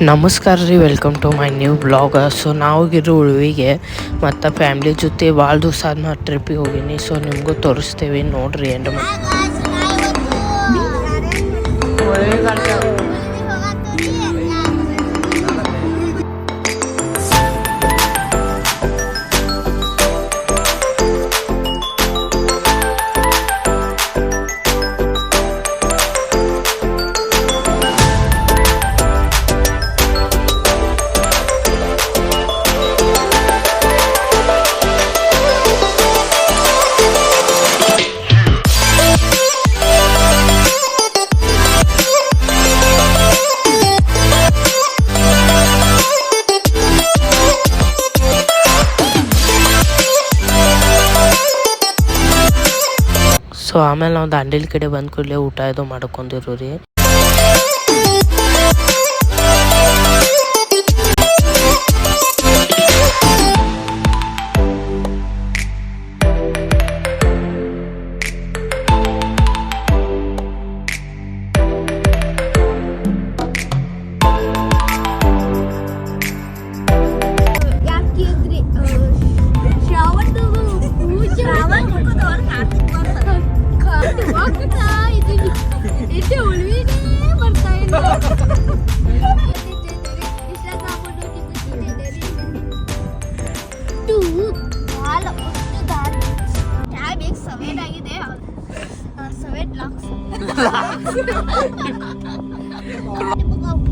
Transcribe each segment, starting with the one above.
ನಮಸ್ಕಾರ ರೀ, welcome to my new blog. So ನಾವಿರೋ ಉಳ್ವಿಗೆ ಮತ್ತು ಫ್ಯಾಮ್ಲಿ ಜೊತೆ ಭಾಳ ದಿವಸ ಆದ್ಮೇಲೆ ಟ್ರಿಪ್ಪಿಗೆ ಹೋಗೀನಿ. ಸೊ ನಿಮಗೂ ತೋರಿಸ್ತೇವೆ, ನೋಡ್ರಿ ಎಂಡ್ ಸೊ ಆಮೇಲೆ ನಾವು ದಾಂಡೇಲಿ ಕಡೆ ಬಂದ ಕೂಡಲೇ ಊಟ ಇದು ಮಾಡ್ಕೊಂಡಿರು ರೀ.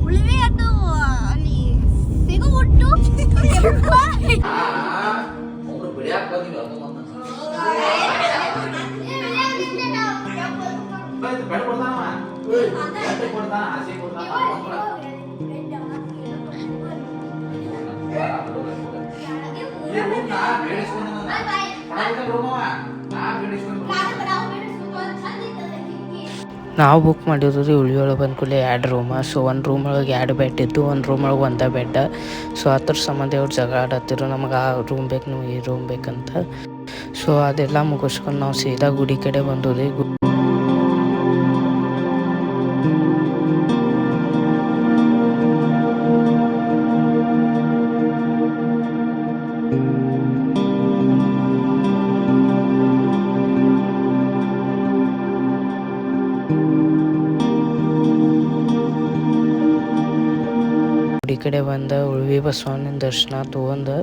ಉಳಿವೆ ಅದು ಅಲ್ಲಿ ಸಿಗೋ ಒಟ್ಟು ನಾವು ಬುಕ್ ಮಾಡಿದ್ರು ರೀ. ಉಳ್ವಿ ಒಳಗೆ ಬಂದ ಕೂಡಲೇ 2 ರೂಮ. ಸೊ ಒಂದು ರೂಮ್ ಒಳಗೆ 2 ಬೆಡ್ ಇದ್ದು, ಒಂದು ರೂಮ್ ಒಳಗೆ ಒಂದೇ ಬೆಡ್. ಸೊ ಅದ್ರ ಸಂಬಂಧ ಅವ್ರು ಜಗಳ ಆಡತ್ತಿರು, ನಮಗೆ ಆ ರೂಮ್ ಬೇಕು, ನಮಗೆ ಈ ರೂಮ್ ಬೇಕಂತ. ಸೊ ಅದೆಲ್ಲ ಮುಗಿಸ್ಕೊಂಡು ನಾವು ಸೀದಾ ಗುಡಿ ಕಡೆ ಬಂದು ರೀ. ಗುಡಿ ಕಡೆ ಬಂದ ಉಳ್ವಿ ಬಸವಣ್ಣನ ದರ್ಶನ ತಗೊಂಡು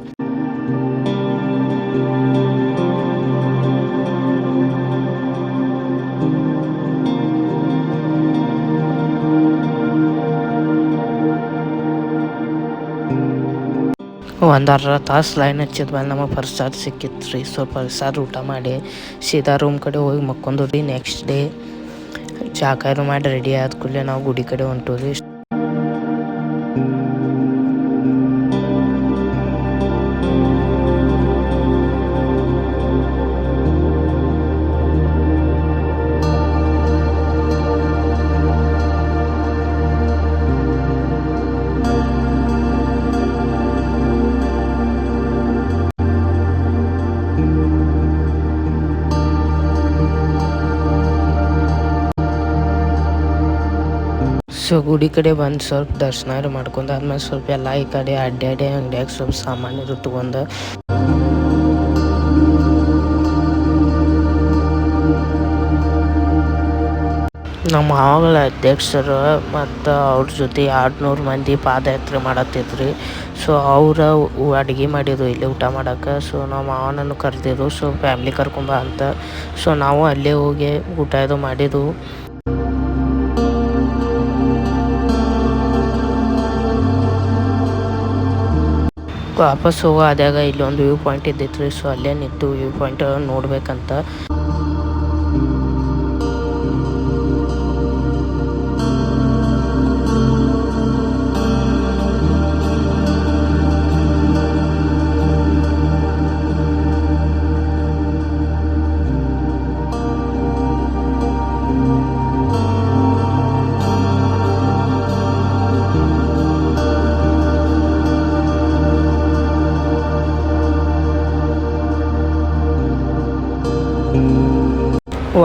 ಒಂದು ಅರ್ಧ ತಾಸು ಲೈನ್ ಹಚ್ಚಿದ ಮೇಲೆ ನಮಗೆ ಪ್ರಸಾದ ಸಿಕ್ಕಿತ್ತು ರೀ. ಸೊ ಪ್ರಸಾದ ಊಟ ಮಾಡಿ ಸೀದಾ ರೂಮ್ ಕಡೆ ಹೋಗಿ ಮಕ್ಕೊಂಡು ರೀ. ನೆಕ್ಸ್ಟ್ ಡೇ ಜಾಕಾರು ಮಾಡಿ ರೆಡಿ ಆದ ಕೂಡಲೇ ನಾವು ಗುಡಿ ಕಡೆ ಹೊಂಟು ರೀ. ಸೊ ಗುಡಿ ಕಡೆ ಬಂದು ಸ್ವಲ್ಪ ದರ್ಶನ ಮಾಡ್ಕೊಂಡು ಆದ್ಮೇಲೆ ಸ್ವಲ್ಪ ಎಲ್ಲ ಈ ಕಡೆ ಅಡ್ಡಾಡಿ ಅಂಗಡಿಯಾಗ ಸ್ವಲ್ಪ ಸಾಮಾನು ತಗೊಂಡು ನಮ್ಮ ಮಾವಗಳ ಅಧ್ಯಕ್ಷರು ಮತ್ತು ಅವ್ರ ಜೊತೆ 200 ಮಂದಿ ಪಾದಯಾತ್ರೆ ಮಾಡತ್ತಿದ್ರಿ. ಸೊ ಅವ್ರ ಅಡುಗೆ ಮಾಡಿದ್ರು ಇಲ್ಲಿ ಊಟ ಮಾಡೋಕೆ. ಸೊ ನಾವು ಮಾವನನ್ನು ಕರೆದಿದ್ರು, ಸೊ ಫ್ಯಾಮ್ಲಿ ಕರ್ಕೊಂಬ ಅಂತ. ಸೊ ನಾವು ಅಲ್ಲೇ ಹೋಗಿ ಊಟ ಇದು ಮಾಡಿದ್ವು. ವಾಪಸ್ ಹೋಗೋ ಆದಾಗ ಇಲ್ಲೊಂದು ವ್ಯೂ ಪಾಯಿಂಟ್ ಇದ್ದಿತ್ತು ರೀ. ಸೊ ಅಲ್ಲೇ ನಿಂತು ವ್ಯೂ ಪಾಯಿಂಟ್ ನೋಡ್ಬೇಕಂತ.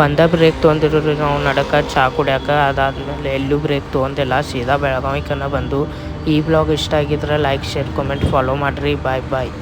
ಒಂದೇ ಬ್ರೇಕ್ ತೊಗೊಂಡಿರು ರೀ ನಾವು ನಡಕ ಚಾ ಕುಡ್ಯಾಕ. ಅದಾದ್ಮೇಲೆ ಎಲ್ಲೂ ಬ್ರೇಕ್ ತೊಗೊಂಡಿಲ್ಲ, ಸೀದಾ ಬೆಳಗಾವಿಕನ ಬಂದು ಈ ಬ್ಲಾಗ್ ಇಷ್ಟ ಆಗಿದ್ರೆ ಲೈಕ್ ಶೇರ್ ಕಮೆಂಟ್ ಫಾಲೋ ಮಾಡಿರಿ ಬಾಯ್ ಬಾಯ್.